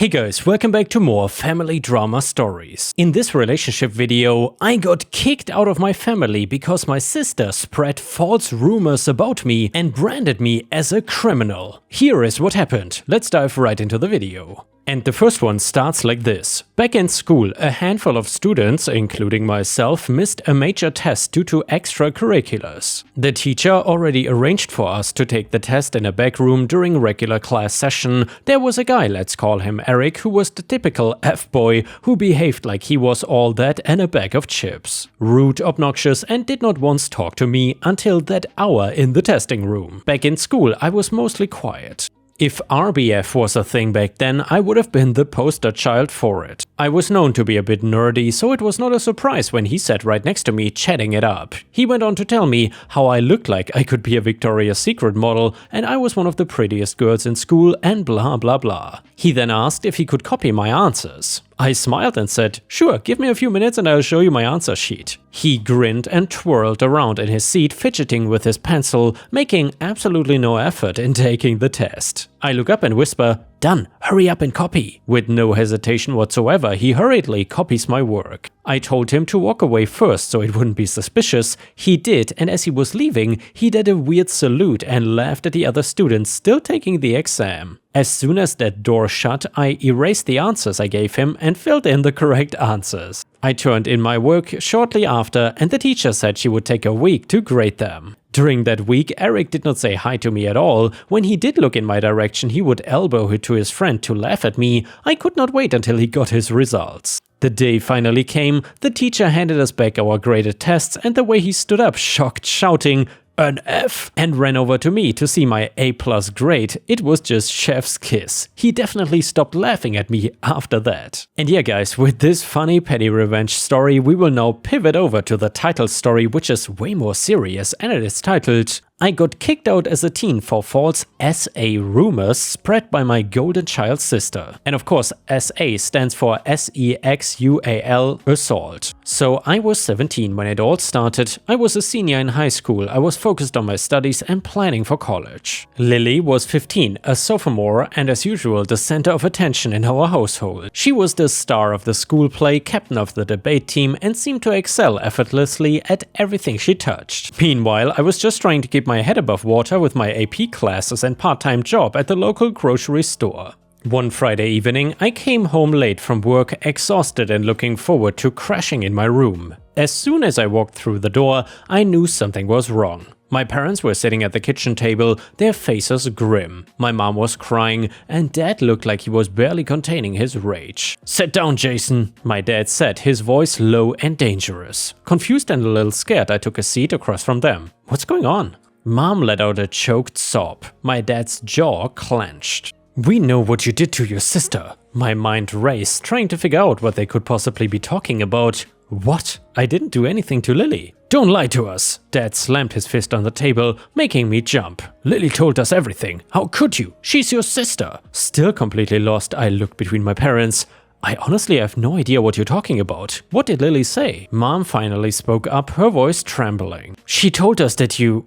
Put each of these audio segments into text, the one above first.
Hey guys, welcome back to more family drama stories. In this relationship video, I got kicked out of my family because my sister spread false rumors about me and branded me as a criminal. Here is what happened. Let's dive right into the video. And the first one starts like this. Back in school, a handful of students, including myself, missed a major test due to extracurriculars. The teacher already arranged for us to take the test in a back room during regular class session. There was a guy, let's call him Eric, who was the typical F-boy who behaved like he was all that and a bag of chips. Rude, obnoxious, and did not once talk to me until that hour in the testing room. Back in school, I was mostly quiet. If RBF was a thing back then, I would have been the poster child for it. I was known to be a bit nerdy, so it was not a surprise when he sat right next to me chatting it up. He went on to tell me how I looked like I could be a Victoria's Secret model and I was one of the prettiest girls in school and blah blah blah. He then asked if he could copy my answers. I smiled and said, "Sure, give me a few minutes and I'll show you my answer sheet." He grinned and twirled around in his seat, fidgeting with his pencil, making absolutely no effort in taking the test. I look up and whisper, "Done, hurry up and copy." With no hesitation whatsoever, he hurriedly copies my work. I told him to walk away first so it wouldn't be suspicious. He did, and as he was leaving, he did a weird salute and laughed at the other students still taking the exam. As soon as that door shut, I erased the answers I gave him and filled in the correct answers. I turned in my work shortly after, and the teacher said she would take a week to grade them. During that week, Eric did not say hi to me at all. When he did look in my direction, he would elbow it to his friend to laugh at me. I could not wait until he got his results. The day finally came, the teacher handed us back our graded tests, and the way he stood up, shocked, shouting, "An F!" and ran over to me to see my A+ grade. It was just chef's kiss. He definitely stopped laughing at me after that. And yeah guys, with this funny petty revenge story, we will now pivot over to the title story, which is way more serious, and it is titled, "I got kicked out as a teen for false SA rumors spread by my golden child sister." And of course, SA stands for SEXUAL, assault. So I was 17 when it all started. I was a senior in high school. I was focused on my studies and planning for college. Lily was 15, a sophomore, and as usual the center of attention in our household. She was the star of the school play, captain of the debate team, and seemed to excel effortlessly at everything she touched. Meanwhile, I was just trying to keep my head above water with my AP classes and part-time job at the local grocery store. One Friday evening, I came home late from work, exhausted and looking forward to crashing in my room. As soon as I walked through the door, I knew something was wrong. My parents were sitting at the kitchen table, their faces grim. My mom was crying, and Dad looked like he was barely containing his rage. "Sit down, Jason," my dad said, his voice low and dangerous. Confused and a little scared, I took a seat across from them. "What's going on?" Mom let out a choked sob. My dad's jaw clenched. "We know what you did to your sister." My mind raced, trying to figure out what they could possibly be talking about. "What? I didn't do anything to Lily." "Don't lie to us." Dad slammed his fist on the table, making me jump. "Lily told us everything. How could you? She's your sister." Still completely lost, I looked between my parents. "I honestly have no idea what you're talking about. What did Lily say?" Mom finally spoke up, her voice trembling. "She told us that you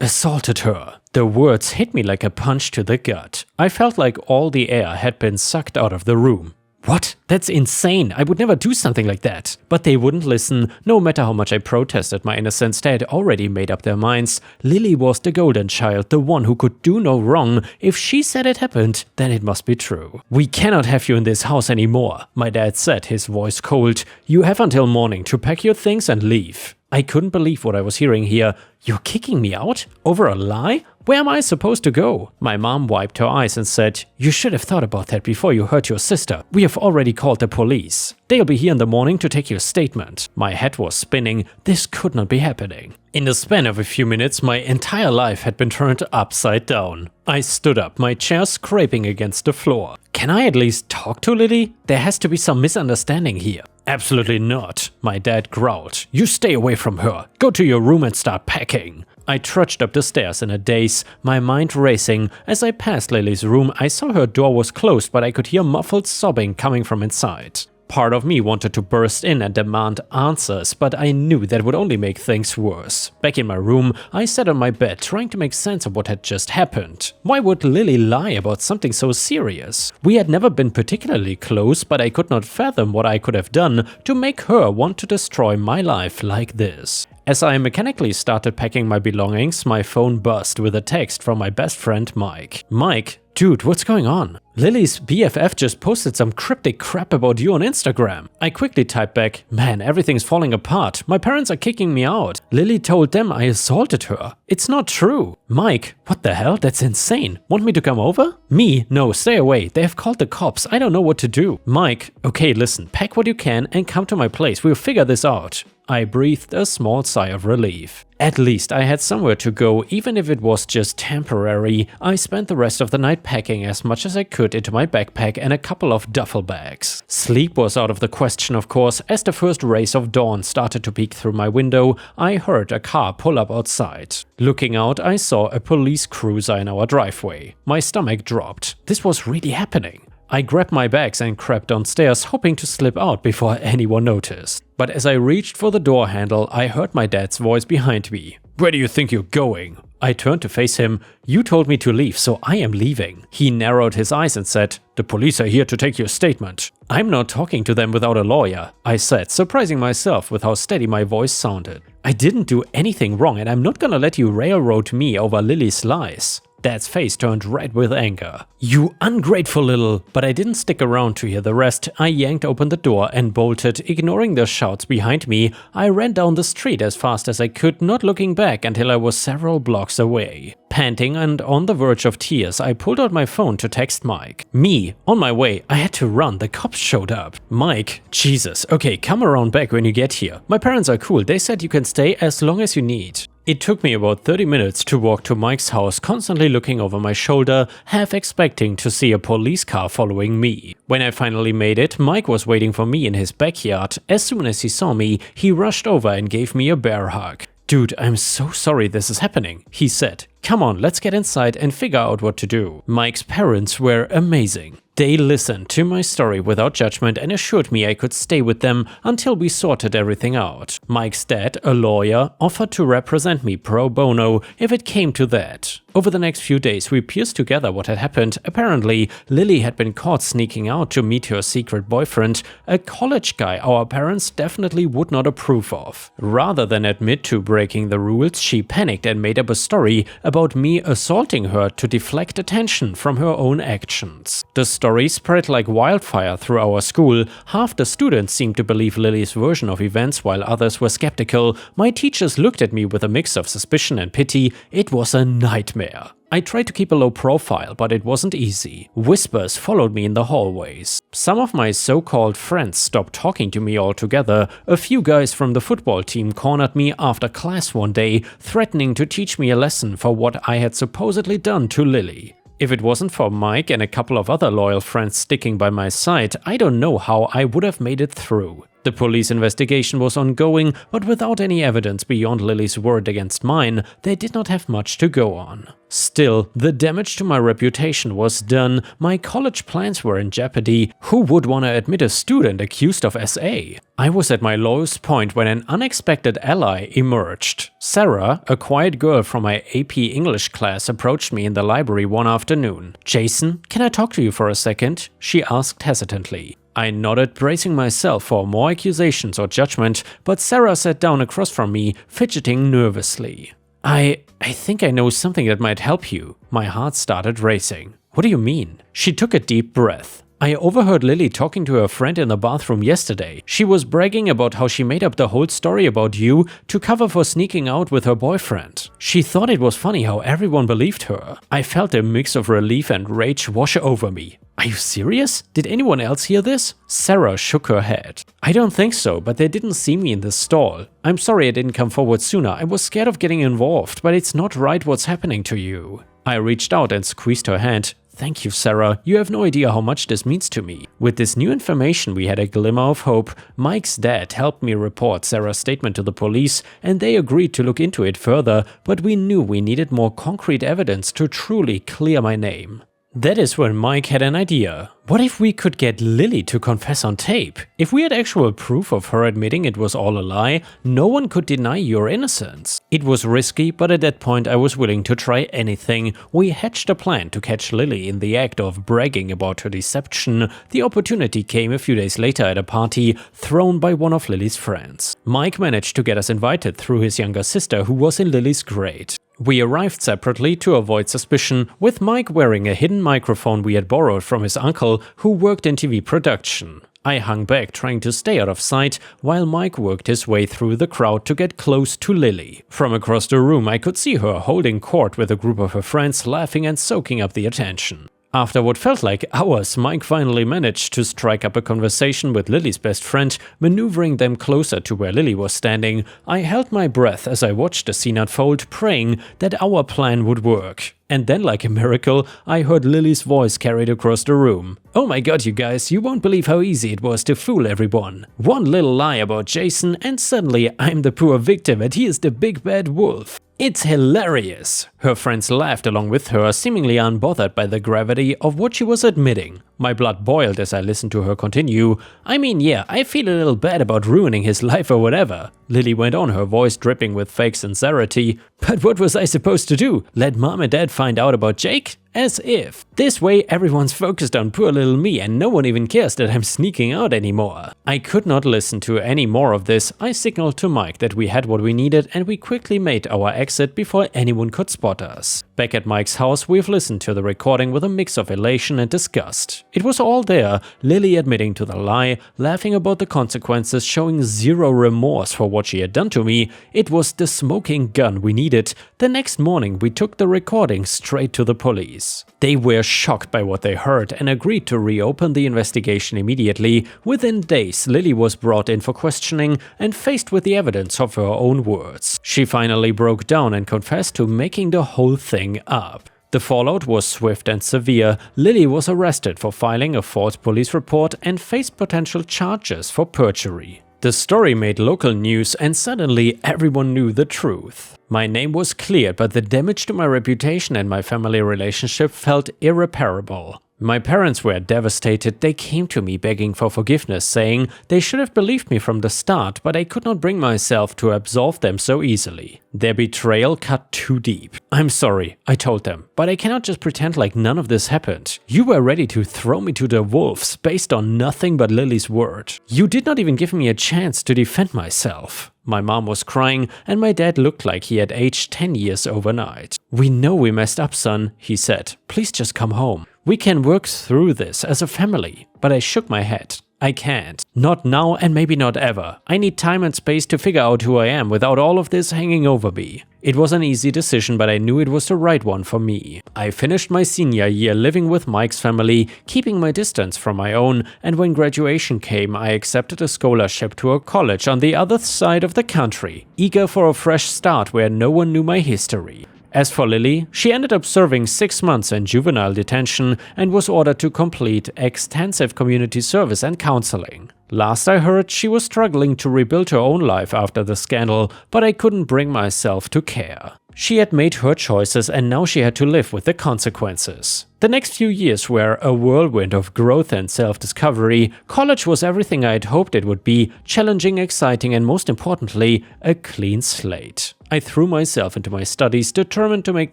assaulted her." The words hit me like a punch to the gut. I felt like all the air had been sucked out of the room. "What? That's insane. I would never do something like that." But they wouldn't listen. No matter how much I protested my innocence, they had already made up their minds. Lily was the golden child, the one who could do no wrong. If she said it happened, then it must be true. "We cannot have you in this house anymore," my dad said, his voice cold. "You have until morning to pack your things and leave." I couldn't believe what I was hearing here. "You're kicking me out? Over a lie? Where am I supposed to go?" My mom wiped her eyes and said, "You should have thought about that before you hurt your sister. We have already called the police. They'll be here in the morning to take your statement." My head was spinning. This could not be happening. In the span of a few minutes, my entire life had been turned upside down. I stood up, my chair scraping against the floor. "Can I at least talk to Lily? There has to be some misunderstanding here." "Absolutely not," my dad growled. "You stay away from her. Go to your room and start packing." I trudged up the stairs in a daze, my mind racing. As I passed Lily's room, I saw her door was closed, but I could hear muffled sobbing coming from inside. Part of me wanted to burst in and demand answers, but I knew that would only make things worse. Back in my room, I sat on my bed trying to make sense of what had just happened. Why would Lily lie about something so serious? We had never been particularly close, but I could not fathom what I could have done to make her want to destroy my life like this. As I mechanically started packing my belongings, my phone buzzed with a text from my best friend Mike. Mike, dude, what's going on? Lily's BFF just posted some cryptic crap about you on Instagram. I quickly typed back, man, everything's falling apart. My parents are kicking me out. Lily told them I assaulted her. It's not true. Mike, what the hell? That's insane. Want me to come over? Me? No, stay away. They have called the cops. I don't know what to do. Mike, okay, listen, pack what you can and come to my place. We'll figure this out. I breathed a small sigh of relief. At least I had somewhere to go, even if it was just temporary. I spent the rest of the night packing as much as I could into my backpack and a couple of duffel bags. Sleep was out of the question, of course. As the first rays of dawn started to peek through my window, I heard a car pull up outside. Looking out, I saw a police cruiser in our driveway. My stomach dropped. This was really happening. I grabbed my bags and crept downstairs, hoping to slip out before anyone noticed. But as I reached for the door handle, I heard my dad's voice behind me. Where do you think you're going? I turned to face him. You told me to leave, so I am leaving. He narrowed his eyes and said, the police are here to take your statement. I'm not talking to them without a lawyer, I said, surprising myself with how steady my voice sounded. I didn't do anything wrong and I'm not gonna let you railroad me over Lily's lies. Dad's face turned red with anger. You ungrateful little… But I didn't stick around to hear the rest. I yanked open the door and bolted, ignoring the shouts behind me. I ran down the street as fast as I could, not looking back until I was several blocks away. Panting and on the verge of tears, I pulled out my phone to text Mike. Me, on my way, I had to run, the cops showed up. Mike, Jesus, okay, come around back when you get here. My parents are cool, they said you can stay as long as you need. It took me about 30 minutes to walk to Mike's house, constantly looking over my shoulder, half expecting to see a police car following me. When I finally made it, Mike was waiting for me in his backyard. As soon as he saw me, he rushed over and gave me a bear hug. Dude, I'm so sorry this is happening, he said. Come on, let's get inside and figure out what to do. Mike's parents were amazing. They listened to my story without judgment and assured me I could stay with them until we sorted everything out. Mike's dad, a lawyer, offered to represent me pro bono if it came to that. Over the next few days, we pieced together what had happened. Apparently, Lily had been caught sneaking out to meet her secret boyfriend, a college guy our parents definitely would not approve of. Rather than admit to breaking the rules, she panicked and made up a story about me assaulting her to deflect attention from her own actions. The story spread like wildfire through our school. Half the students seemed to believe Lily's version of events while others were skeptical. My teachers looked at me with a mix of suspicion and pity. It was a nightmare. I tried to keep a low profile, but it wasn't easy. Whispers followed me in the hallways. Some of my so-called friends stopped talking to me altogether. A few guys from the football team cornered me after class one day, threatening to teach me a lesson for what I had supposedly done to Lily. If it wasn't for Mike and a couple of other loyal friends sticking by my side, I don't know how I would have made it through. The police investigation was ongoing, but without any evidence beyond Lily's word against mine, they did not have much to go on. Still, the damage to my reputation was done. My college plans were in jeopardy. Who would want to admit a student accused of SA? I was at my lowest point when an unexpected ally emerged. Sarah, a quiet girl from my AP English class, approached me in the library one afternoon. Jason, can I talk to you for a second? She asked hesitantly. I nodded, bracing myself for more accusations or judgment, but Sarah sat down across from me, fidgeting nervously. I think I know something that might help you. My heart started racing. What do you mean? She took a deep breath. I overheard Lily talking to her friend in the bathroom yesterday. She was bragging about how she made up the whole story about you to cover for sneaking out with her boyfriend. She thought it was funny how everyone believed her. I felt a mix of relief and rage wash over me. Are you serious? Did anyone else hear this? Sarah shook her head. I don't think so, but they didn't see me in the stall. I'm sorry I didn't come forward sooner. I was scared of getting involved, but it's not right what's happening to you. I reached out and squeezed her hand. Thank you, Sarah. You have no idea how much this means to me. With this new information, we had a glimmer of hope. Mike's dad helped me report Sarah's statement to the police, and they agreed to look into it further, but we knew we needed more concrete evidence to truly clear my name. That is when Mike had an idea. What if we could get Lily to confess on tape? If we had actual proof of her admitting it was all a lie, no one could deny your innocence. It was risky, but at that point I was willing to try anything. We hatched a plan to catch Lily in the act of bragging about her deception. The opportunity came a few days later at a party thrown by one of Lily's friends. Mike managed to get us invited through his younger sister, who was in Lily's grade. We arrived separately to avoid suspicion, with Mike wearing a hidden microphone we had borrowed from his uncle, who worked in TV production. I hung back trying to stay out of sight, while Mike worked his way through the crowd to get close to Lily. From across the room I could see her holding court with a group of her friends, laughing and soaking up the attention. After what felt like hours, Mike finally managed to strike up a conversation with Lily's best friend, maneuvering them closer to where Lily was standing. I held my breath as I watched the scene unfold, praying that our plan would work. And then, like a miracle, I heard Lily's voice carried across the room. "Oh my god, you guys, you won't believe how easy it was to fool everyone. One little lie about Jason and suddenly I'm the poor victim and he is the big bad wolf. It's hilarious." Her friends laughed along with her, seemingly unbothered by the gravity of what she was admitting. My blood boiled as I listened to her continue. "I mean, yeah, I feel a little bad about ruining his life or whatever," Lily went on, her voice dripping with fake sincerity. "But what was I supposed to do? Let mom and dad find out about Jake? As if. This way everyone's focused on poor little me and no one even cares that I'm sneaking out anymore." I could not listen to any more of this. I signaled to Mike that we had what we needed and we quickly made our exit before anyone could spot us. Back at Mike's house, we've listened to the recording with a mix of elation and disgust. It was all there, Lily admitting to the lie, laughing about the consequences, showing zero remorse for what she had done to me. It was the smoking gun we needed. The next morning we took the recording straight to the police. They were shocked by what they heard and agreed to reopen the investigation immediately. Within days, Lily was brought in for questioning and faced with the evidence of her own words. She finally broke down and confessed to making the whole thing up. The fallout was swift and severe. Lily was arrested for filing a false police report and faced potential charges for perjury. The story made local news and suddenly everyone knew the truth. My name was cleared, but the damage to my reputation and my family relationship felt irreparable. My parents were devastated. They came to me begging for forgiveness, saying they should have believed me from the start, but I could not bring myself to absolve them so easily. Their betrayal cut too deep. "I'm sorry," I told them, "but I cannot just pretend like none of this happened. You were ready to throw me to the wolves based on nothing but Lily's word. You did not even give me a chance to defend myself." My mom was crying and my dad looked like he had aged 10 years overnight. "We know we messed up, son," he said. "Please just come home. We can work through this as a family." But I shook my head. I can't. Not now and maybe not ever. I need time and space to figure out who I am without all of this hanging over me. It was an easy decision, but I knew it was the right one for me. I finished my senior year living with Mike's family, keeping my distance from my own, and when graduation came, I accepted a scholarship to a college on the other side of the country, eager for a fresh start where no one knew my history. As for Lily, she ended up serving 6 months in juvenile detention and was ordered to complete extensive community service and counseling. Last I heard, she was struggling to rebuild her own life after the scandal, but I couldn't bring myself to care. She had made her choices and now she had to live with the consequences. The next few years were a whirlwind of growth and self-discovery. College was everything I had hoped it would be, challenging, exciting, and most importantly, a clean slate. I threw myself into my studies, determined to make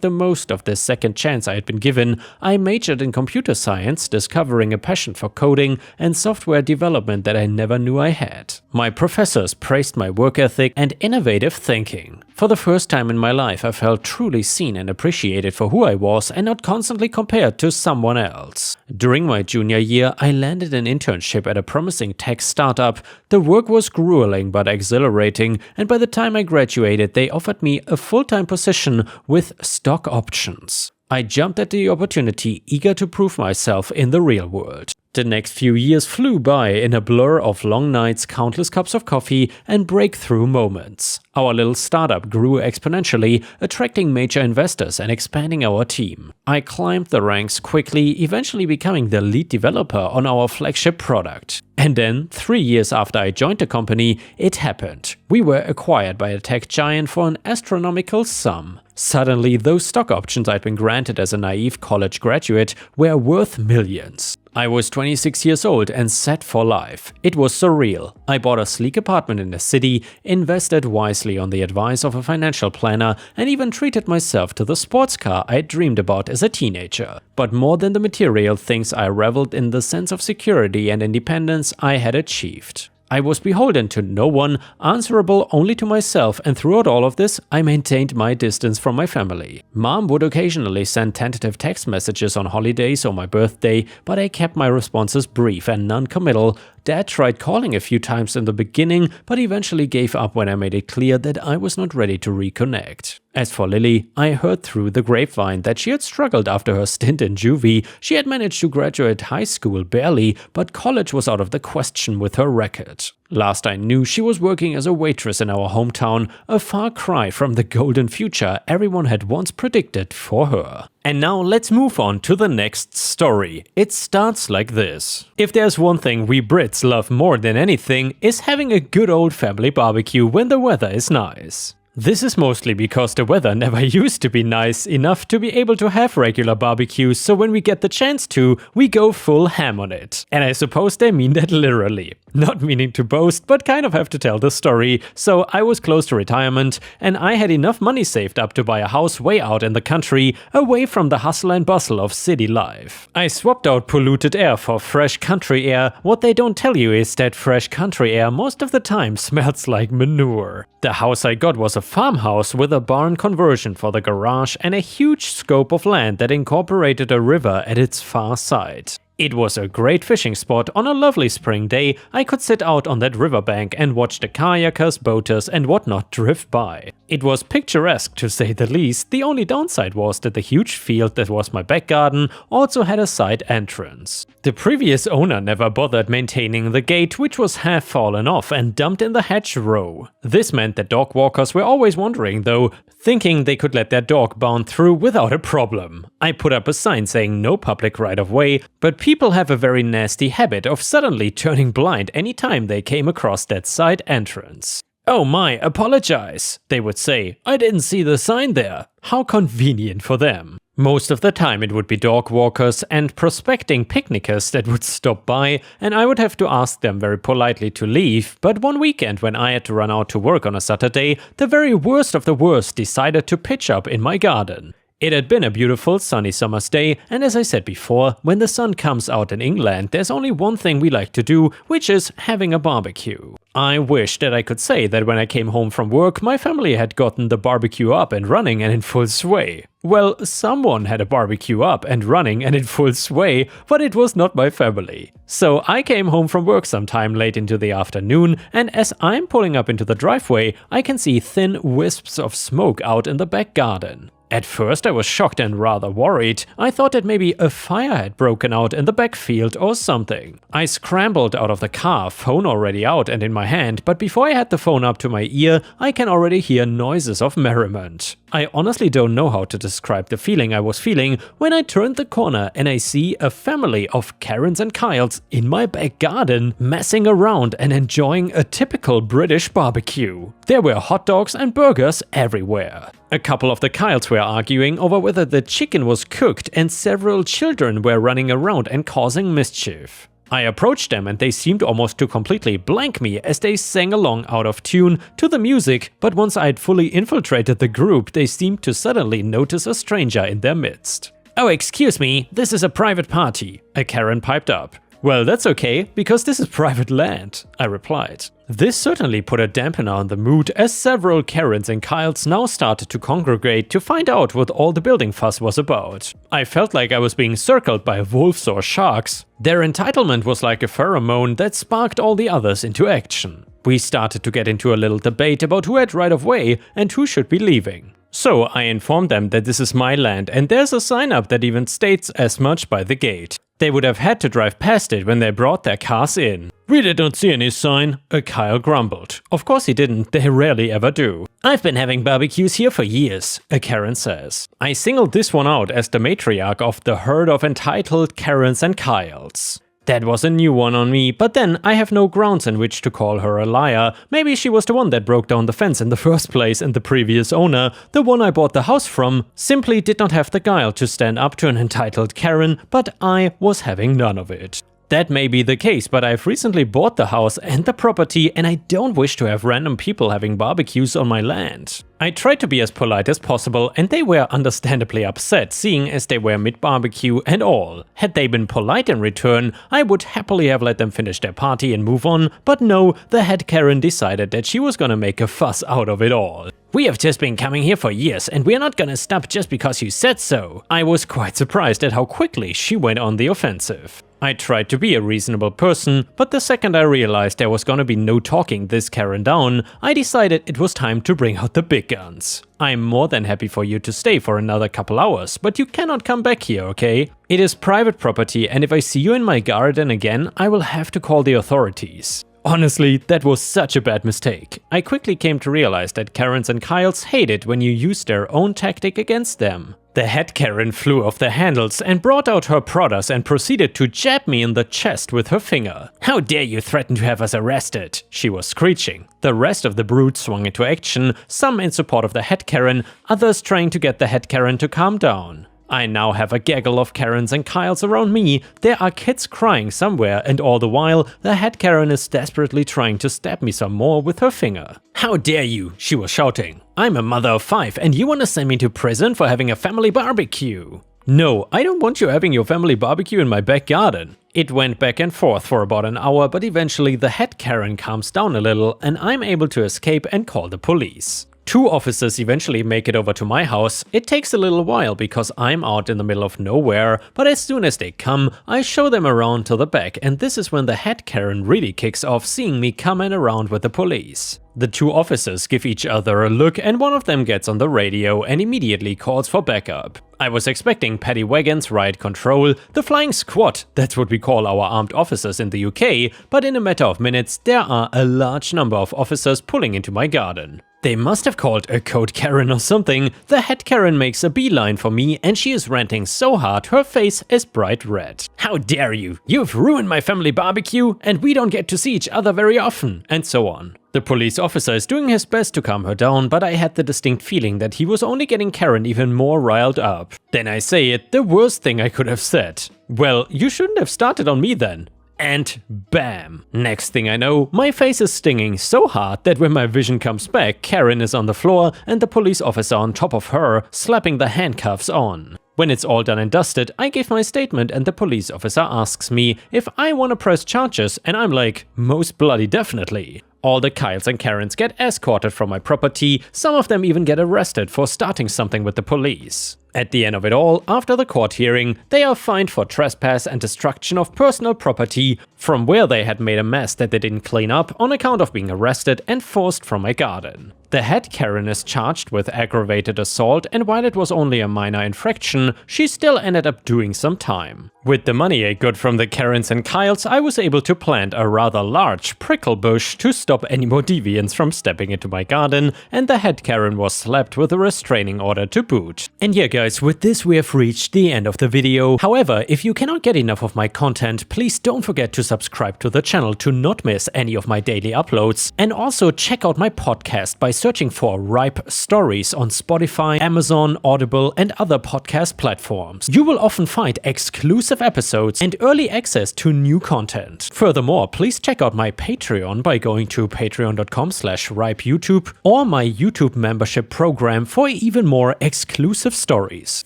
the most of this second chance I had been given. I majored in computer science, discovering a passion for coding and software development that I never knew I had. My professors praised my work ethic and innovative thinking. For the first time in my life, I felt truly seen and appreciated for who I was and not constantly compared to someone else. During my junior year, I landed an internship at a promising tech startup. The work was grueling but exhilarating, and by the time I graduated, they offered me a full-time position with stock options. I jumped at the opportunity, eager to prove myself in the real world. The next few years flew by in a blur of long nights, countless cups of coffee, and breakthrough moments. Our little startup grew exponentially, attracting major investors and expanding our team. I climbed the ranks quickly, eventually becoming the lead developer on our flagship product. And then, 3 years after I joined the company, it happened. We were acquired by a tech giant for an astronomical sum. Suddenly, those stock options I'd been granted as a naive college graduate were worth millions. I was 26 years old and set for life. It was surreal. I bought a sleek apartment in the city, invested wisely on the advice of a financial planner, and even treated myself to the sports car I dreamed about as a teenager. But more than the material things, I reveled in the sense of security and independence I had achieved. I was beholden to no one, answerable only to myself, and throughout all of this, I maintained my distance from my family. Mom would occasionally send tentative text messages on holidays or my birthday, but I kept my responses brief and non-committal. Dad tried calling a few times in the beginning, but eventually gave up when I made it clear that I was not ready to reconnect. As for Lily, I heard through the grapevine that she had struggled after her stint in juvie. She had managed to graduate high school barely, but college was out of the question with her record. Last I knew, she was working as a waitress in our hometown, a far cry from the golden future everyone had once predicted for her. And now let's move on to the next story. It starts like this. If there's one thing we Brits love more than anything, is having a good old family barbecue when the weather is nice. This is mostly because the weather never used to be nice enough to be able to have regular barbecues, so when we get the chance to, we go full ham on it. And I suppose they mean that literally. Not meaning to boast, but kind of have to tell the story. So I was close to retirement, and I had enough money saved up to buy a house way out in the country, away from the hustle and bustle of city life. I swapped out polluted air for fresh country air. What they don't tell you is that fresh country air most of the time smells like manure. The house I got was a farmhouse with a barn conversion for the garage and a huge scope of land that incorporated a river at its far side. It was a great fishing spot. On a lovely spring day, I could sit out on that riverbank and watch the kayakers, boaters and whatnot drift by. It was picturesque to say the least. The only downside was that the huge field that was my back garden also had a side entrance. The previous owner never bothered maintaining the gate, which was half fallen off and dumped in the hedgerow. This meant that dog walkers were always wandering though, thinking they could let their dog bound through without a problem. I put up a sign saying no public right of way, but people have a very nasty habit of suddenly turning blind anytime they came across that side entrance. "Oh my, apologize," they would say. "I didn't see the sign there." How convenient for them. Most of the time it would be dog walkers and prospecting picnickers that would stop by, and I would have to ask them very politely to leave. But one weekend when I had to run out to work on a Saturday, the very worst of the worst decided to pitch up in my garden. It had been a beautiful sunny summer's day, and as I said before, when the sun comes out in England, there's only one thing we like to do, which is having a barbecue. I wish that I could say that when I came home from work, my family had gotten the barbecue up and running and in full sway. Well, someone had a barbecue up and running and in full sway, but it was not my family. So I came home from work sometime late into the afternoon, and as I'm pulling up into the driveway, I can see thin wisps of smoke out in the back garden. At first I was shocked and rather worried. I thought that maybe a fire had broken out in the backfield or something. I scrambled out of the car, phone already out and in my hand, but before I had the phone up to my ear, I can already hear noises of merriment. I honestly don't know how to describe the feeling I was feeling when I turned the corner and I see a family of Karens and Kyles in my back garden messing around and enjoying a typical British barbecue. There were hot dogs and burgers everywhere. A couple of the Kyles were arguing over whether the chicken was cooked, and several children were running around and causing mischief. I approached them and they seemed almost to completely blank me as they sang along out of tune to the music, but once I had fully infiltrated the group, they seemed to suddenly notice a stranger in their midst. "Oh, excuse me, this is a private party," a Karen piped up. "Well, that's okay, because this is private land," I replied. This certainly put a dampener on the mood, as several Karens and Kyles now started to congregate to find out what all the building fuss was about. I felt like I was being circled by wolves or sharks. Their entitlement was like a pheromone that sparked all the others into action. We started to get into a little debate about who had right of way and who should be leaving. So I informed them that this is my land and there's a sign up that even states as much by the gate. They would have had to drive past it when they brought their cars in. "We did not see any sign," a Kyle grumbled. Of course he didn't, they rarely ever do. "I've been having barbecues here for years," a Karen says. I singled this one out as the matriarch of the herd of entitled Karens and Kyles. That was a new one on me, but then I have no grounds in which to call her a liar. Maybe she was the one that broke down the fence in the first place and the previous owner, the one I bought the house from, simply did not have the guile to stand up to an entitled Karen, but I was having none of it. That may be the case, but I've recently bought the house and the property and I don't wish to have random people having barbecues on my land. I tried to be as polite as possible and they were understandably upset, seeing as they were mid-barbecue and all. Had they been polite in return, I would happily have let them finish their party and move on, but no, the head Karen decided that she was gonna make a fuss out of it all. We have just been coming here for years and we're not gonna stop just because you said so. I was quite surprised at how quickly she went on the offensive. I tried to be a reasonable person, but the second I realized there was gonna be no talking this Karen down, I decided it was time to bring out the big guns. I'm more than happy for you to stay for another couple hours, but you cannot come back here, okay? It is private property and if I see you in my garden again, I will have to call the authorities. Honestly, that was such a bad mistake. I quickly came to realize that Karens and Kyles hate it when you use their own tactic against them. The head Karen flew off the handles and brought out her prodders and proceeded to jab me in the chest with her finger. "How dare you threaten to have us arrested?" she was screeching. The rest of the brood swung into action, some in support of the head Karen, others trying to get the head Karen to calm down. I now have a gaggle of Karens and Kyles around me, there are kids crying somewhere, and all the while, the head Karen is desperately trying to stab me some more with her finger. "How dare you?" she was shouting. "I'm a mother of 5 and you want to send me to prison for having a family barbecue." No, I don't want you having your family barbecue in my back garden. It went back and forth for about an hour, but eventually the head Karen calms down a little and I'm able to escape and call the police. 2 officers eventually make it over to my house. It takes a little while because I'm out in the middle of nowhere, but as soon as they come, I show them around to the back and this is when the head Karen really kicks off seeing me coming around with the police. The 2 officers give each other a look and one of them gets on the radio and immediately calls for backup. I was expecting paddy wagons, riot control, the flying squad, that's what we call our armed officers in the UK, but in a matter of minutes there are a large number of officers pulling into my garden. They must have called a code Karen or something. The head Karen makes a beeline for me and she is ranting so hard her face is bright red. "How dare you? You've ruined my family barbecue and we don't get to see each other very often," and so on. The police officer is doing his best to calm her down, but I had the distinct feeling that he was only getting Karen even more riled up. Then I say it, the worst thing I could have said. "Well, you shouldn't have started on me then." And bam! Next thing I know, my face is stinging so hard that when my vision comes back, Karen is on the floor and the police officer on top of her, slapping the handcuffs on. When it's all done and dusted, I give my statement and the police officer asks me if I want to press charges and I'm like, most bloody definitely. All the Kyles and Karens get escorted from my property, some of them even get arrested for starting something with the police. At the end of it all, after the court hearing, they are fined for trespass and destruction of personal property, from where they had made a mess that they didn't clean up on account of being arrested and forced from my garden. The head Karen is charged with aggravated assault and while it was only a minor infraction, she still ended up doing some time. With the money I got from the Karens and Kyles, I was able to plant a rather large prickle bush to stop any more deviants from stepping into my garden, and the head Karen was slapped with a restraining order to boot. And yeah guys, with this we have reached the end of the video. However, if you cannot get enough of my content, please don't forget to subscribe to the channel to not miss any of my daily uploads, and also check out my podcast by searching for Ripe Stories on Spotify, Amazon, Audible and other podcast platforms. You will often find exclusive episodes and early access to new content. Furthermore, please check out my Patreon by going to patreon.com/ripeyoutube or my YouTube membership program for even more exclusive stories.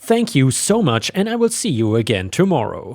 Thank you so much and I will see you again tomorrow.